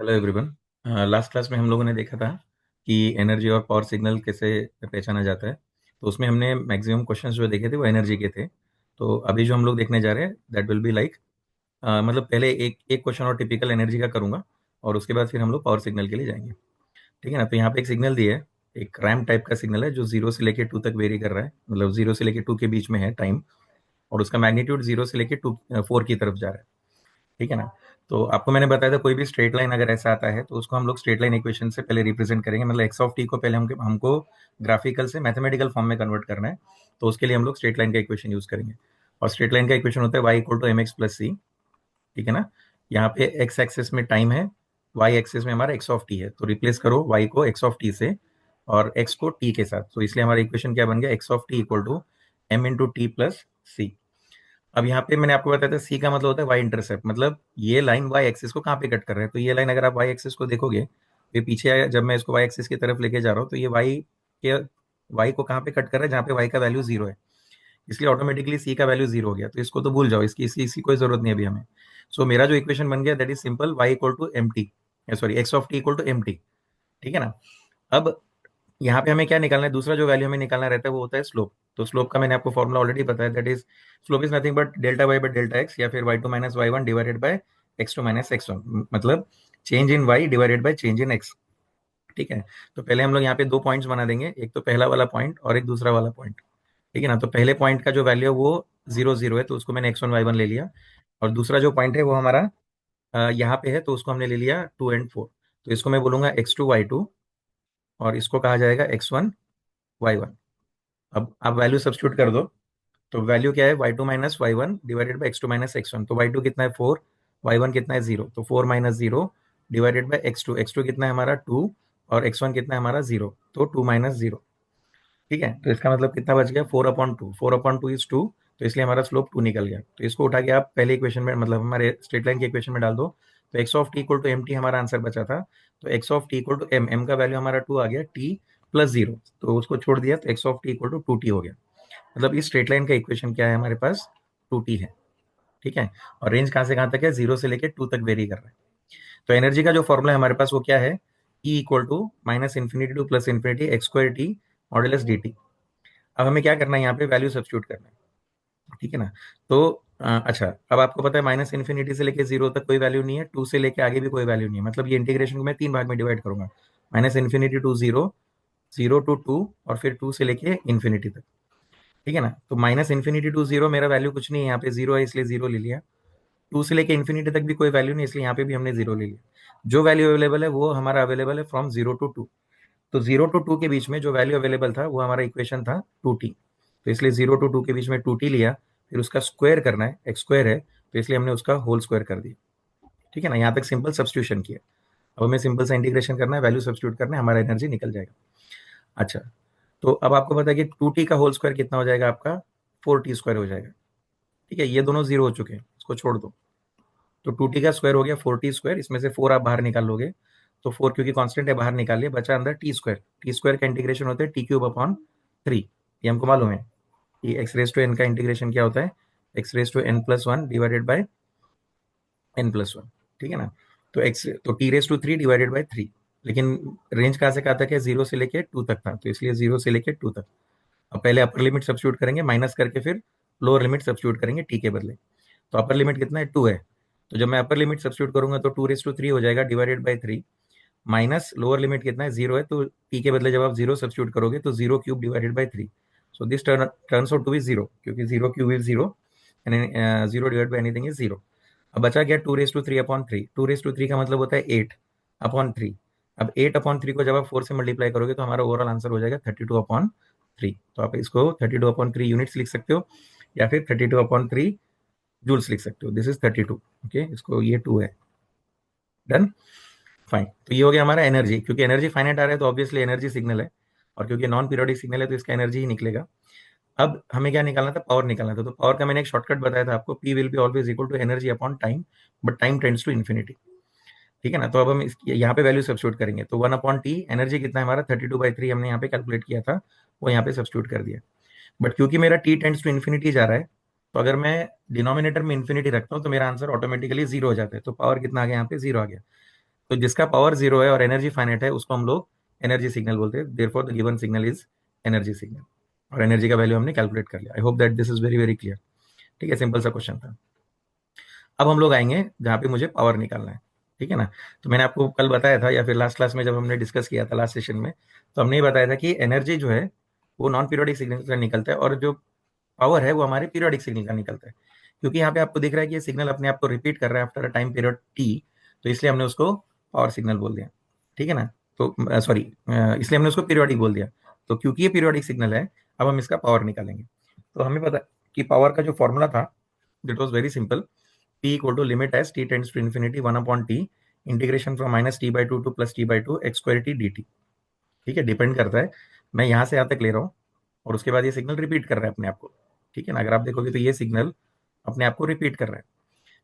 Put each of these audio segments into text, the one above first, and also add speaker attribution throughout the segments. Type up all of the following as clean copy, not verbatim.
Speaker 1: Hello everyone. Last class में हम लोगों ने देखा था कि एनर्जी और पावर सिग्नल कैसे पहचाना जाता है। तो उसमें हमने मैक्सिमम क्वेश्चंस जो देखे थे वो एनर्जी के थे। तो अभी जो हम लोग देखने जा रहे हैं दैट विल बी लाइक, मतलब पहले एक एक क्वेश्चन और टिपिकल एनर्जी का करूंगा और उसके बाद फिर हम लोग पावर सिग्नल के लिए जाएंगे। ठीक है ना। तो यहाँ पे एक सिग्नल दिया है, एक रैम्प टाइप का सिग्नल है जो 0 से लेके 2 तक वेरी कर रहा है, मतलब 0 से लेके 2 के बीच में है टाइम। और उसका मैग्नीट्यूड 0 से लेके 4 की तरफ जा रहा है। ठीक है ना। तो आपको मैंने बताया था कोई भी स्ट्रेट लाइन अगर ऐसा आता है तो उसको हम लोग स्ट्रेट लाइन इक्वेशन से पहले रिप्रेजेंट करेंगे, मतलब एक्स ऑफ टी को पहले हमको ग्राफिकल से मैथमेटिकल फॉर्म में कन्वर्ट करना है। तो उसके लिए हम लोग स्ट्रेट लाइन का इक्वेशन यूज करेंगे। और स्ट्रेट लाइन का इक्वेशन होता है y equal to m x plus c. ठीक है ना। यहाँ पे एक्स एक्सिस में टाइम है, वाई एक्सिस में हमारा एक्स ऑफ टी है, तो रिप्लेस करो वाई को एक्स ऑफ टी से और एक्स को टी के साथ। तो इसलिए हमारा इक्वेशन क्या बन गया, x of t equal to m into t plus c. अब यहाँ पे मैंने आपको बताया था सी का मतलब होता है वाई इंटरसेप्ट, मतलब ये लाइन वाई एक्सिस को कहाँ पे कट कर रहा है। तो ये लाइन अगर आप वाई एक्सिस को देखोगे, ये पीछे आया जब मैं इसको वाई एक्सिस की तरफ लेके जा रहा हूँ तो ये के वाई को कहाँ पे कट कर रहा है, जहाँ पे वाई का वैल्यू जीरो है। इसलिए ऑटोमेटिकली सी का वैल्यू जीरो हो गया, तो इसको तो भूल जाओ, इसकी कोई जरूरत नहीं अभी हमें। सो मेरा जो इक्वेशन बन गया that is simple, y equal to m t, sorry x of t equal to m t. ठीक है ना। अब यहाँ पे हमें क्या निकालना है, दूसरा जो वैल्यू हमें निकालना रहता है वो होता है स्लोप। तो स्लोप का मैंने आपको फॉर्मूला ऑलरेडी बताया, that is slope is nothing but delta y by delta x, या फिर y two minus y one divided by x two minus x one, मतलब change in y divided by change in x. ठीक है। तो पहले हम लोग यहाँ पे दो पॉइंट्स बना देंगे, एक तो पहला वाला पॉइंट और एक दूसरा वाला पॉइंट। ठीक है ना। तो पहले पॉइंट का जो वैल्यू है वो जीरो जीरो है, तो उसको मैंने एक्स वन वाई वन ले लिया। और दूसरा जो पॉइंट है वो हमारा यहाँ पे है, तो उसको हमने ले लिया 2 और 4। तो इसको मैं बोलूंगा x2 y2 और इसको कहा जाएगा x1 y1। अब आप वैल्यू सब्स्टिट्यूट कर दो। तो वैल्यू क्या है, y two minus y one divided by x two minus x one. तो वाई टू कितना है 4, वाई वन कितना है 0, तो 4 - 0 divided by x two. X two कितना है हमारा 2 और एक्स वन कितना है हमारा 0, तो 2 - 0। ठीक है। तो इसका मतलब कितना बच गया, 4/2। 4/2 इज 2, तो इसलिए हमारा स्लोप 2 निकल गया। तो इसको उठा के आप पहले इक्वेशन में, मतलब हमारे स्ट्रेट लाइन के इक्वेशन में डाल दो। तो x of t equal to m t हमारा आंसर बचा था। तो x of t equal to m, m का वैल्यू हमारा 2 आ गया, टी प्लस 0, तो उसको छोड़ दिया तो x of t equal to 2 t हो गया। मतलब इस स्ट्रेट लाइन का इक्वेशन क्या है हमारे पास, 2 टी है। ठीक है। और रेंज कहाँ से कहाँ तक है, 0 से लेके 2 तक वेरी कर रहा है। तो एनर्जी का जो फॉर्मूला है हमारे पास वो क्या है, e equal to minus infinity to plus infinity x square t modulus d t. अब हमें क्या करना है, यहाँ पे वैल्यू सब्स्टिट्यूट करना है। ठीक है ना। तो अच्छा, अब आपको पता है माइनस इन्फिनिटी से लेके जीरो तक कोई वैल्यू नहीं है, 2 से लेके आगे भी कोई वैल्यू नहीं है, मतलब ये इंटीग्रेशन को मैं 3 भाग में डिवाइड करूंगा। Minus infinity to zero, 0 to 2 और फिर 2 से लेके इन्फिनिटी तक। ठीक है ना। तो माइनस इन्फिनिटी टू जीरो मेरा वैल्यू कुछ नहीं है, यहाँ पे जीरो है इसलिए जीरो ले लिया। 2 से लेके इन्फिनिटी तक भी कोई वैल्यू नहीं, इसलिए यहाँ पे भी हमने जीरो ले लिया। जो वैल्यू अवेलेबल है वो हमारा अवेलेबल है फ्रॉम 0 to 2। तो 0 to 2 के बीच में जो वैल्यू अवेलेबल था वो हमारा इक्वेशन था 2 टी। तो इसलिए 0 to 2 के बीच में 2 टी लिया, फिर उसका स्क्वायर करना है, एक्स स्क्वायर है तो इसलिए हमने उसका होल स्क्वायर कर दिया। ठीक है ना। यहाँ तक सिंपल सब्सटीट्यूशन किया। अब हमें सिंपल सा इंटीग्रेशन करना है, वैल्यू सब्सटीट्यूट करना है, हमारा एनर्जी निकल जाएगा। अच्छा, तो अब आपको पता है कि 2 टी का होल स्क्वायर कितना हो जाएगा आपका, 4 टी स्क्वायर हो जाएगा। ठीक है। ये दोनों जीरो हो चुके हैं, इसको छोड़ दो। तो 2 टी का स्क्वायर हो गया 4 टी स्क्वायर, इसमें से 4 आप बाहर निकाल लोगे। तो 4 क्योंकि कांस्टेंट है बाहर निकाल लिया, बचा अंदर टी स्क्वायर। टी स्क्वायर का इंटीग्रेशन होता है टी क्यूब अपॉन 3। ये हमको मालूम है। ये एक्स रेस टू एन का इंटीग्रेशन क्या होता है, x raise to n plus one divided by n plus one. ठीक है ना। तो एक्स तो t raise to 3 divided by 3। लेकिन रेंज कहाँ से कहाँ तक है, 0 से लेके 2 तक था, तो इसलिए 0 से लेके 2 तक। अब पहले अपर लिमिट सब्स्टिट्यूट करेंगे माइनस करके, फिर लोअर लिमिट सब्स्टिट्यूट करेंगे टी के बदले। तो अपर लिमिट कितना है, 2 है। तो जब मैं अपर लिमिट सब्स्टिट्यूट करूंगा तो 2 रेस टू 3 हो जाएगा divided by 3। Minus lower limit कितना है, 0 है, तो टी के बदले जब आप 0 सब्स्टिट्यूट करोगे तो 0 cube divided by 3। So this turns out to be 0, क्योंकि 0 cube is 0 and 0 divide by anything is 0। अब बचा गया 2 रेस टू 3 अपॉन 3। 2 रेस टू 3 का मतलब होता है 8/3। अब 8/3 को जब आप 4 से मल्टीप्लाई करोगे तो हमारा ओवरऑल आंसर हो जाएगा 32/3। तो आप इसको 32/3 यूनिट्स लिख सकते हो, या फिर 32/3 जूल्स लिख सकते हो। This is 32। ओके, इसको ये 2 है। Done, fine. तो ये हो गया हमारा एनर्जी, क्योंकि एनर्जी फाइनाइट आ रहा है तो ऑब्वियसली एनर्जी सिग्नल है, और क्योंकि नॉन पीरियोडिक सिग्नल है तो इसका एनर्जी ही निकलेगा। अब हमें क्या निकालना था, पावर निकालना था। तो पावर का मैंने एक शॉर्टकट बताया था आपको, p will be always equal to energy upon time, but time tends to infinity. ठीक है ना। तो अब हम यहाँ पे वैल्यू सब्स्टिट्यूट करेंगे, तो 1/टी, एनर्जी कितना है हमारा 32/3 हमने यहाँ पे कैलकुलेट किया था, वो यहाँ पे सब्स्टिट्यूट कर दिया। बट क्योंकि मेरा टी टेंड्स टू इन्फिनिटी जा रहा है, तो अगर मैं डिनोमिनेटर में इन्फिनिटी रखता हूँ तो मेरा आंसर ऑटोमेटिकली जीरो हो जाता है। तो पावर कितना आ गया यहाँ पे, जीरो आ गया। तो जिसका पावर जीरो है और एनर्जी फाइनाइट है उसको हम लोग एनर्जी सिग्नल बोलते हैं। Therefore the given signal is energy signal, और एनर्जी का वैल्यू हमने कैलकुलेट कर लिया। I hope that this is very very clear. ठीक है, सिंपल सा क्वेश्चन था। अब हम लोग आएंगे जहाँ पे मुझे पावर निकालना है। ठीक है ना। तो मैंने आपको कल बताया था, या फिर लास्ट क्लास में जब हमने डिस्कस किया था लास्ट सेशन में, तो हमने ये बताया था कि एनर्जी जो है वो नॉन पीरियोडिक सिग्नल का निकलता है, और जो पावर है वो हमारे पीरियोडिक सिग्नल का निकलता है। क्योंकि यहाँ पे आपको दिख रहा है कि ये सिग्नल अपने आप को रिपीट कर रहा है after a time period T, तो इसलिए हमने उसको पावर सिग्नल बोल दिया। ठीक है ना। तो सॉरी, इसलिए हमने उसको पीरियोडिक बोल दिया। तो क्योंकि ये पीरियोडिक सिग्नल है, अब हम इसका पावर निकालेंगे। तो हमें पता कि पावर का जो फॉर्मूला था that was very simple. P equal to limit as t tends to infinity 1/t integration from -t/2 to +t/2 x square t dt। ठीक है, डिपेंड करता है, मैं यहाँ से यहाँ तक ले रहा हूँ और उसके बाद ये सिग्नल रिपीट कर रहा है अपने आप को। ठीक है ना। अगर आप देखोगे तो ये सिग्नल अपने आप को रिपीट कर रहा है,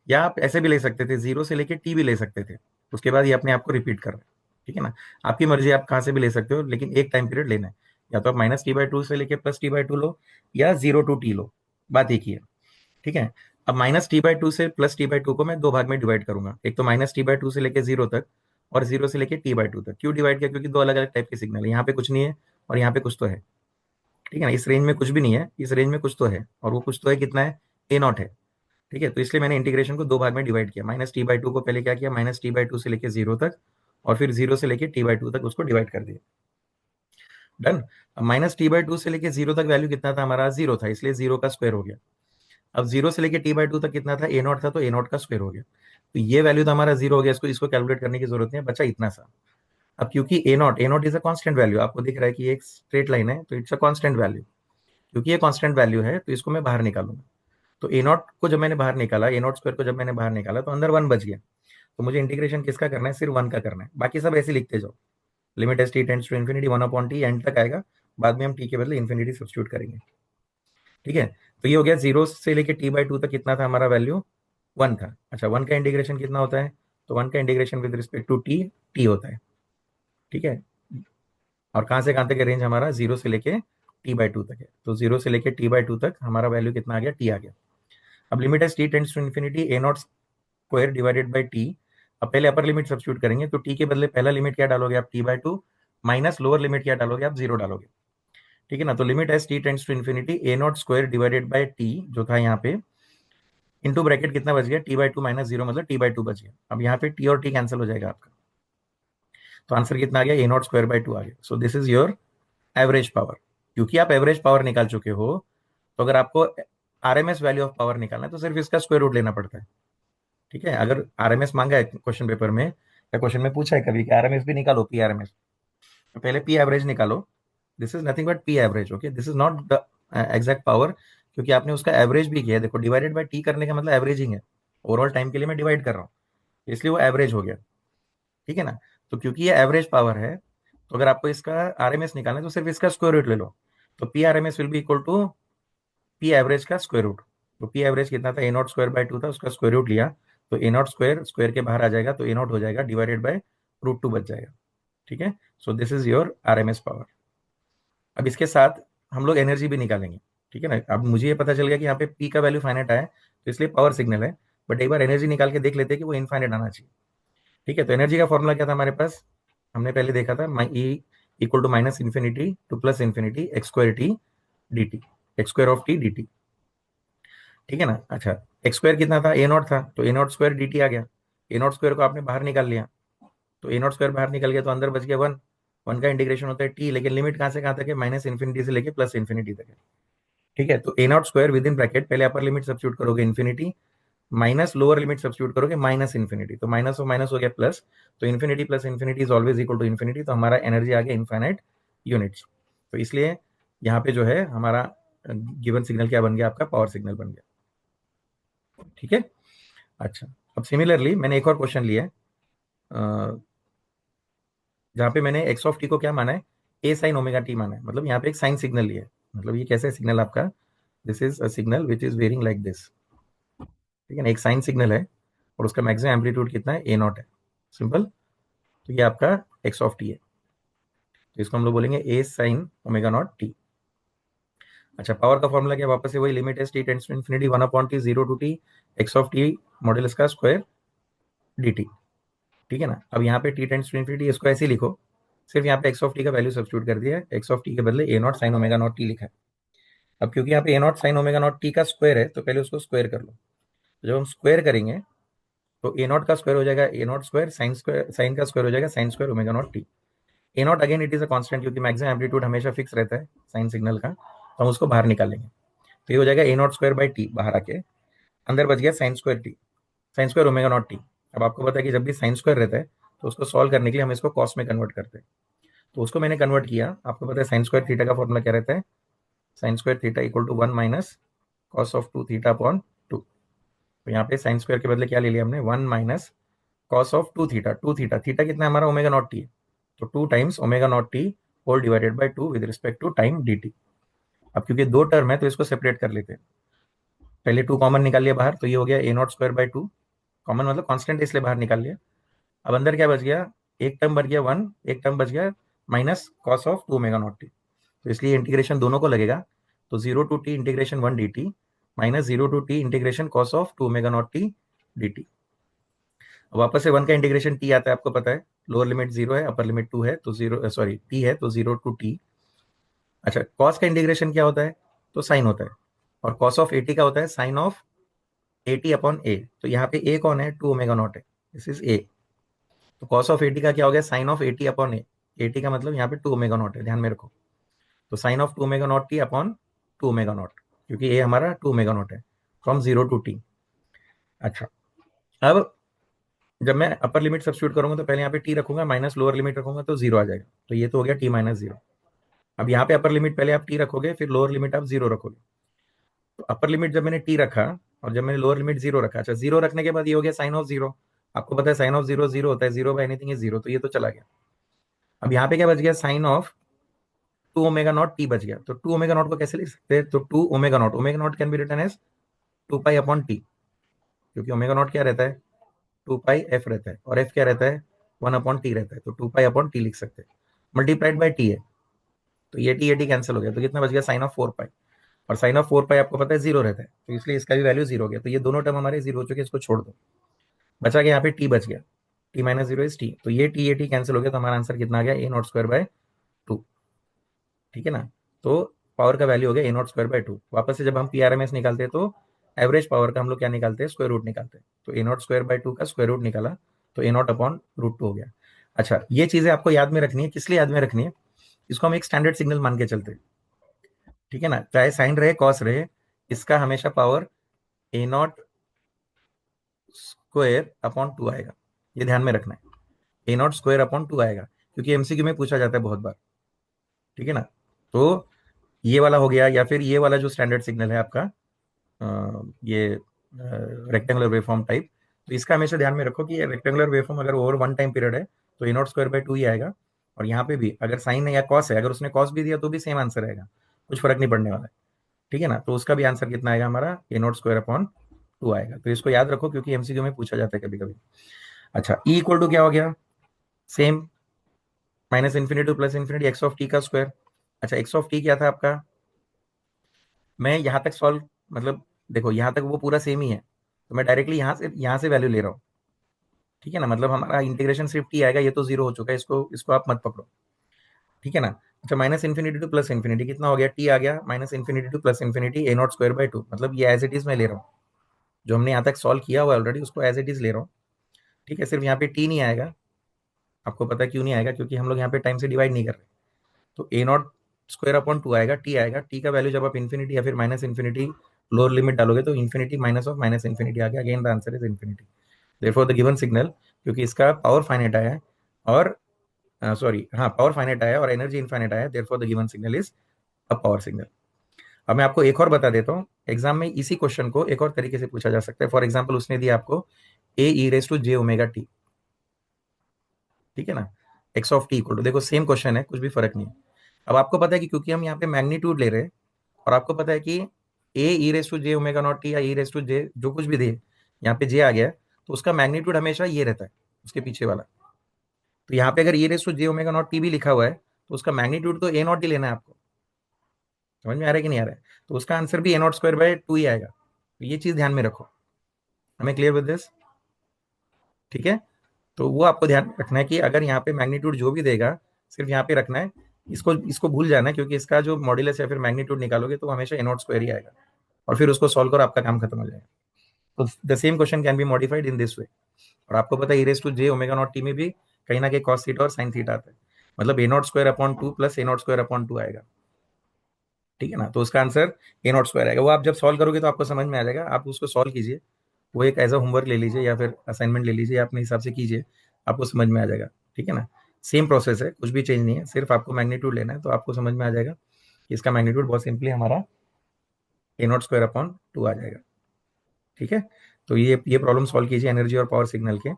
Speaker 1: या आप ऐसे भी ले सकते थे, जीरो से लेके टी भी ले सकते थे, उसके बाद ये अपने आप को रिपीट कर रहा है। ठीक है ना। आपकी मर्जी, आप कहाँ से भी ले सकते हो, लेकिन एक टाइम पीरियड लेना है। या तो आप -t/2 से लेके +t/2 लो, या 0 to t लो, बात एक ही है। ठीक है। अब -t/2 से +t/2 को मैं दो भाग में डिवाइड करूंगा, एक तो -t/2 से लेके जीरो तक, और जीरो से लेके t/2 तक। क्यों डिवाइड किया? क्योंकि दो अलग अलग टाइप के सिग्नल है, यहाँ पे कुछ नहीं है और यहाँ पे कुछ तो है। ठीक है ना। इस रेंज में कुछ भी नहीं है, इस रेंज में कुछ तो है, और वो कुछ तो है कितना है? a0 है। ठीक है, तो इसलिए मैंने इंटीग्रेशन को दो भाग में डिवाइड किया। -t/2 को पहले क्या किया, -t/2 से लेके जीरो तक, और फिर जीरो से लेके t/2 तक उसको डिवाइड कर दिया। डन। अब -t/2 से लेके जीरो तक वैल्यू कितना था हमारा? जीरो था, इसलिए जीरो का स्क्वायर हो गया। अब जीरो से लेके t/2 तक कितना था? a0 था, तो a0 का स्क्वायर हो गया। तो ये वैल्यू तो हमारा जीरो हो गया, इसको इसको कैलकुलेट करने की जरूरत नहीं है, बचा इतना सा। अब क्योंकि a0 is a constant value, आपको दिख रहा है कि एक स्ट्रेट लाइन है, तो इट्स अ कांस्टेंट वैल्यू। क्योंकि ये कांस्टेंट वैल्यू है तो इसको मैं बाहर निकालूंगा। तो a0 को जब मैंने बाहर निकाला, a0 स्क्वायर को जब मैंने बाहर निकाला, तो अंदर वन बच गया। तो मुझे इंटीग्रेशन किसका करना है? सिर्फ वन का करना है, बाकी सब ऐसे लिखते जाओ। Limit as t tends to infinity 1/t end तक आएगा, बाद में हम टी के बदले इन्फिनिटी सब्स्टिट्यूट करेंगे। ठीक है। तो ये हो गया, जीरो से लेके t/2 तक कितना था हमारा वैल्यू? वन था। अच्छा, वन का इंटीग्रेशन कितना होता है? तो वन का integration with respect to t, t होता है। ठीक है। और कहाँ से कहाँ तक रेंज हमारा? जीरो से लेके t/2 तक है, तो जीरो से लेके t/2 तक हमारा वैल्यू कितना आ गया? टी आ गया। अब limit as t tends to infinity a0 square divided by t. अब पहले अपर लिमिट सब्स्टिट्यूट करेंगे, तो टी के बदले पहला लिमिट क्या डालोगे आप? t/2 माइनस लोअर लिमिट क्या डालोगे आप? जीरो डालोगे। ठीक है ना। तो limit as t tends to infinity a0 square divided by t जो था यहाँ पे, इंटू ब्रैकेट कितना बच गया? t/2 माइनस जीरो, मतलब t/2 बच गया। अब यहाँ पे t और t कैंसिल हो जाएगा आपका, तो आंसर कितना आ गया? a0 स्क्वायर बाई टू आ गया। So this is your average power. क्योंकि आप एवरेज पावर निकाल चुके हो, तो अगर आपको आरएमएस वैल्यू ऑफ पावर निकालना है तो सिर्फ इसका स्क्वायर रूट लेना पड़ता है। ठीक है। अगर आरएमएस मांगा है क्वेश्चन पेपर में, या क्वेश्चन में पूछा है कभी कि आरएमएस भी निकालो, पी आरएमएस, तो पहले पी एवरेज निकालो। This is nothing but P average. Okay, this is not the exact power, क्योंकि आपने उसका एवरेज भी किया है। देखो, डिवाइडेड बाय टी करने का मतलब एवरेजिंग है, ओवरऑल टाइम के लिए मैं डिवाइड कर रहा हूँ, इसलिए वो एवरेज हो गया। ठीक है ना। तो क्योंकि ये एवरेज पावर है, तो अगर आपको इसका आरएमएस निकालना है तो सिर्फ इसका स्क्वायर रूट ले लो। तो p RMS will be equal to p average का स्क्वायर रूट। तो पी एवरेज कितना था? a0 स्क्वायर बाय टू था, उसका स्क्वायर रूट लिया, तो a0 स्क्वायर स्क्वायर के बाहर आ जाएगा, तो a0 हो जाएगा डिवाइडेड बाय √2 बच जाएगा। ठीक है। So this is your RMS power. अब इसके साथ हम लोग एनर्जी भी निकालेंगे। ठीक है ना। अब मुझे ये पता चल गया कि यहाँ पे पी का वैल्यू फाइनाइट आया, तो इसलिए पावर सिग्नल है, बट एक बार एनर्जी निकाल के देख लेते हैं कि वो इनफाइनाइट आना चाहिए। ठीक है। तो एनर्जी का फॉर्मूला क्या था हमारे पास? हमने पहले देखा था, e equal to minus infinity to plus infinity x square t d t, x square of t d t. ठीक है ना। अच्छा, एक्स स्क्वायर कितना था? a0 था, तो a0 स्क्वायर dt आ गया। a0 स्क्वायर को आपने बाहर निकाल लिया, तो a0 स्क्वायर बाहर निकल गया, तो अंदर बच गया वन। वन का इंटीग्रेशन होता है t, लेकिन लिमिट कहाँ से कहाँ तक है? माइनस इन्फिनिटी से लेके प्लस इन्फिनिटी तक है। ठीक है। तो a0 square with in bracket, पहले अपर लिमिट सब्स्टिट्यूट करोगे infinity, minus lower limit substitute करोगे माइनस इन्फिनिटी, तो माइनस हो गया प्लस। तो infinity plus infinity is always equal to infinity, तो हमारा एनर्जी आ गया इनफाइनाइट यूनिट्स। तो इसलिए यहाँ पे जो है हमारा गिवन सिग्नल क्या बन गया? आपका पावर सिग्नल बन गया। ठीक है। अच्छा, अब सिमिलरली मैंने एक और क्वेश्चन लिया है, जहाँ पे मैंने एक्स ऑफ टी को क्या माना है? ए साइन ओमेगा टी माना है, मतलब यहाँ पे एक साइन सिग्नल लिया है। मतलब ये कैसे सिग्नल आपका? This is a signal which is varying like this. ठीक है ना। एक साइन सिग्नल है और उसका मैक्सिमम एम्पलीट्यूड कितना है? a0 है। सिंपल। तो ये आपका एक्स ऑफ टी है, तो इसको हम लोग बोलेंगे A sine omega not t. अच्छा, पावर का फॉर्मूला क्या? वापस से वही, limit as t tends to infinity 1/t 0 to t x of t modulus का स्क्वायर dt। ठीक है ना। अब यहाँ पे टी टेंड्स टू इन्फिनिटी, इसको ऐसे ही लिखो, सिर्फ यहाँ पे एक्स ऑफ टी का वैल्यू सब्स्टिट्यूट कर दिया है, एक्स ऑफ टी के बदले a not sine omega not t लिखा है। अब क्योंकि यहाँ पे a not sine omega not t का स्क्वायर है, तो पहले उसको स्क्वायर कर लो। तो जब हम स्क्वायर करेंगे तो ए नॉट का स्क्वायर हो जाएगा ए नॉट स्क्वायर, साइन का स्क्वायर हो जाएगा sine square omega naught T. A not again it is a constant, क्योंकि मैक्सिमम एम्पलीट्यूड हमेशा फिक्स रहता है साइन सिग्नल का, तो हम उसको बाहर निकालेंगे। तो ये हो जाएगा ए नॉट स्क्वायर बाई टी, बाहर आके अंदर बच गया sine square T, sine square omega naught T. अब आपको पता है कि जब भी साइन स्क्वायर रहता है तो उसको सॉल्व करने के लिए हम इसको कॉस में कन्वर्ट करते हैं। तो उसको मैंने कन्वर्ट किया। आपको पता है साइन स्क्वायर थीटा का फॉर्मूला क्या रहता है, sine square theta equal to 1 - cos of 2 theta upon 2। तो यहाँ पे साइन स्क्वायर के बदले क्या ले लिया हमने, 1 - cos of 2 theta. 2 theta, theta कितना है हमारा, ओमेगा नॉट टी है, तो 2 times omega not t whole divided by 2 with respect to time d t. अब क्योंकि दो टर्म है तो इसको सेपरेट कर लेते हैं। पहले 2 कॉमन निकाल लिया बाहर, तो ये हो गया ए नॉट स्क्वायर बाई 2, कॉमन मतलब कांस्टेंट है इसलिए बाहर निकाल लिया। अब अंदर क्या बच गया, एक टर्म बच गया 1, एक टर्म बच गया minus cos of 2 omega naught T. तो इसलिए इंटीग्रेशन दोनों को लगेगा, तो 0 to t integration 1 D T minus 0 to t integration cos of 2 omega naught T d T. वापस से 1 का इंटीग्रेशन टी आता है, आपको पता है लोअर लिमिट 0 है, अपर लिमिट 2 है, तो 0 सॉरी टी है, तो 0 to t। अच्छा, कॉस का इंटीग्रेशन क्या होता है, तो साइन होता है, और कॉस ऑफ एटी का होता है sine of a t upon a. तो यहाँ पे ए कौन है, 2 ओमेगा नॉट है, दिस इज ए। तो कॉस ऑफ एटी का क्या हो गया, sine of a t upon a. A t का मतलब यहाँ पे 2 ओमेगा नॉट है, ध्यान में रखो। तो sine of 2 omega naught t upon 2 omega naught, क्योंकि ए हमारा 2 ओमेगा नॉट है, फ्रॉम 0 to t। अच्छा, अब जब मैं अपर लिमिट सब्स्टिट्यूट करूंगा तो पहले यहाँ पे टी रखूंगा, माइनस लोअर लिमिट रखूंगा तो 0 आ जाएगा, तो ये तो हो गया टी माइनस 0। अब यहाँ पे अपर लिमिट पहले आप टी रखोगे, फिर लोअर लिमिट आप 0 रखोगे। तो अपर लिमिट जब मैंने टी रखा और जब मैंने लोअर लिमिट 0 रखा, अच्छा 0 रखने के बाद ये हो गया साइन ऑफ 0। आपको पता है साइन ऑफ 0 0 होता है, 0 बाय एनीथिंग इज 0, तो ये तो चला गया। अब यहाँ पे क्या बच गया, sine of 2 omega naught t बच गया। तो 2 ओमेगा नॉट को कैसे लिख सकते हैं, तो 2 omega naught can be written as 2 pi upon t, क्योंकि ओमेगा नॉट क्या रहता है, 2 पाई एफ रहता है, और एफ क्या रहता है, 1 अपॉन टी रहता है, तो 2 पाई अपॉन टी लिख सकते हैं, मल्टीप्लाइड बाई टी है। तो ये टी कैंसिल हो गया, तो कितना बच गया, साइन ऑफ 4 पाई। और साइन ऑफ 4 पाई आपको पता है 0 रहता है, तो इसलिए इसका भी वैल्यू 0 हो गया। तो ये दोनों टर्म हमारे 0 हो चुके हैं, इसको छोड़ दो, बचा गया यहाँ पे टी बच गया, टी माइनस 0 इज टी। तो ये टी कैंसिल हो गया, तो हमारा आंसर कितना आ गया, ए नॉट स्क्वायर बाय 2। ठीक है ना। तो पावर का वैल्यू हो गया ए नॉट स्क्वायर बाय 2। वापस से जब हम पी आर एम एस निकालते हैं तो एवरेज पावर का हम लोग क्या निकालते हैं, स्क्वायर रूट निकालते हैं। तो ए नॉट स्क्वायर बाय 2 का स्क्वायर रूट निकाला, तो ए नॉट अपॉन रूट 2 हो गया। अच्छा, ये चीजें आपको याद में रखनी है, किस लिए याद में रखनी है, इसको हम एक स्टैंडर्ड सिग्नल मान के चलते हैं। ठीक है ना, चाहे साइन रहे कॉस रहे, इसका हमेशा power A not square upon 2 आएगा, ये ध्यान में रखना है, ए नॉट स्क्वायर अपॉन 2 आएगा, क्योंकि एमसीक्यू में पूछा जाता है बहुत बार। ठीक है ना। तो ये वाला हो गया, या फिर ये वाला जो स्टैंडर्ड सिग्नल है आपका, ये रेक्टेंगुलर वेवफॉर्म टाइप, तो इसका हमेशा ध्यान में रखो कि ये रेक्टेंगुलर वेवफॉर्म अगर ओवर वन टाइम पीरियड है तो ए नॉट स्क्वायर बाय 2 ही आएगा। और यहाँ पे भी अगर साइन है या कॉस है, अगर उसने कॉस भी दिया तो भी सेम आंसर आएगा, कुछ फर्क नहीं पड़ने वाला है। ठीक है ना, तो उसका भी आंसर कितना आएगा हमारा, ए नॉट स्क्वायर अपॉन 2 आएगा। तो इसको याद रखो, क्योंकि एमसीक्यू में पूछा जाता है कभी कभी। अच्छा, ई इक्वल टू क्या हो गया, same, minus infinity to plus infinity x of t का स्क्वायर। अच्छा, एक्स ऑफ टी क्या था आपका, मैं यहाँ तक सॉल्व, मतलब देखो यहाँ तक वो पूरा सेम ही है, तो मैं डायरेक्टली यहाँ से वैल्यू ले रहा हूँ। ठीक है ना, मतलब हमारा इंटीग्रेशन सिर्फ टी आएगा, ये तो 0 हो चुका है, इसको इसको आप मत पकड़ो। ठीक है ना। अच्छा, minus infinity to plus infinity कितना हो गया, टी आ गया, minus infinity to plus infinity A not square by 2, मतलब ये एज इट इज मैं ले रहा हूँ, जो हमने यहाँ तक सॉल्व किया हुआ ऑलरेडी उसको एज इट इज ले रहा हूँ। ठीक है, सिर्फ यहाँ पे टी नहीं आएगा, आपको पता है क्यों नहीं आएगा, क्योंकि हम लोग यहाँ पे टाइम से डिवाइड नहीं कर रहे। तो ए नॉट स्क्वायर अपॉन 2 आएगा, टी आएगा, टी का वैल्यू जब आप इन्फिनिटी या फिर माइनस इन्फिनिटी लोअर लिमिट डालोगे तो infinity minus of minus infinity आ गया, again the answer is infinity. Therefore the given signal, क्योंकि इसका पावर फाइनाइट आया है और सॉरी हाँ पावर फाइनाइट आया और एनर्जी इनफाइनाइट आया, therefore the given signal is a power signal. अब मैं आपको एक और बता देता हूँ, एग्जाम में इसी क्वेश्चन को एक और तरीके से पूछा जा सकता है। फॉर एग्जाम्पल उसने दिया आपको a e raise to j omega t. ठीक है ना, x of t equal to, देखो सेम क्वेश्चन है, कुछ भी फर्क नहीं है। अब आपको पता है कि क्योंकि हम यहाँ पे मैग्नीट्यूड ले रहे हैं, और आपको पता है कि a e raise to j omega not t या ई रेस टू जे जो कुछ भी दे, यहाँ पे जे आ गया है, तो उसका मैग्नीट्यूड हमेशा ये रहता है, उसके पीछे वाला। तो यहाँ पे अगर e raise to j omega not t भी लिखा हुआ है, तो उसका मैग्नीट्यूड तो ए नॉट ही लेना है आपको। समझ में आ रहा है कि नहीं आ रहा है, तो उसका आंसर भी ए नॉट स्क्वायर बाय 2 ही आएगा। तो ये चीज ध्यान में रखो, हमें क्लियर विद दिस। ठीक है। तो वो आपको ध्यान रखना है कि अगर यहाँ पे मैग्नीट्यूड जो भी देगा सिर्फ यहाँ पे रखना है, इसको इसको भूल जाना है, क्योंकि इसका जो मॉड्यूलस या फिर मैग्नीट्यूड निकालोगे तो हमेशा ए नॉट स्क्वायर ही आएगा, और फिर उसको सॉल्व करो, आपका काम खत्म हो जाएगा। तो the same question can be modified in this way. और आपको पता है e raise to j omega not t में भी कहीं ना कहीं कॉस थीटा और साइन थीटा आता है, मतलब a not square upon 2 plus a not square upon 2 आएगा। ठीक है ना, तो उसका आंसर ए नॉट स्क्वायर आएगा। वो आप जब सॉल्व करोगे तो आपको समझ में आ जाएगा, आप उसको सॉल्व कीजिए, वो एक एज अ होमवर्क ले लीजिए या फिर असाइनमेंट ले लीजिए, अपने हिसाब से कीजिए, आपको समझ में आ जाएगा। ठीक है ना, सेम प्रोसेस है, कुछ भी चेंज नहीं है, सिर्फ आपको मैग्नीट्यूड लेना है, तो आपको समझ में आ जाएगा कि इसका मैग्नीट्यूड बहुत सिंपली हमारा ए नॉट स्क्वायर अपॉन 2 आ जाएगा। ठीक है, तो ये प्रॉब्लम सॉल्व कीजिए एनर्जी और पावर सिग्नल के।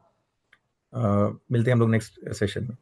Speaker 1: मिलते हैं हम लोग नेक्स्ट सेशन में।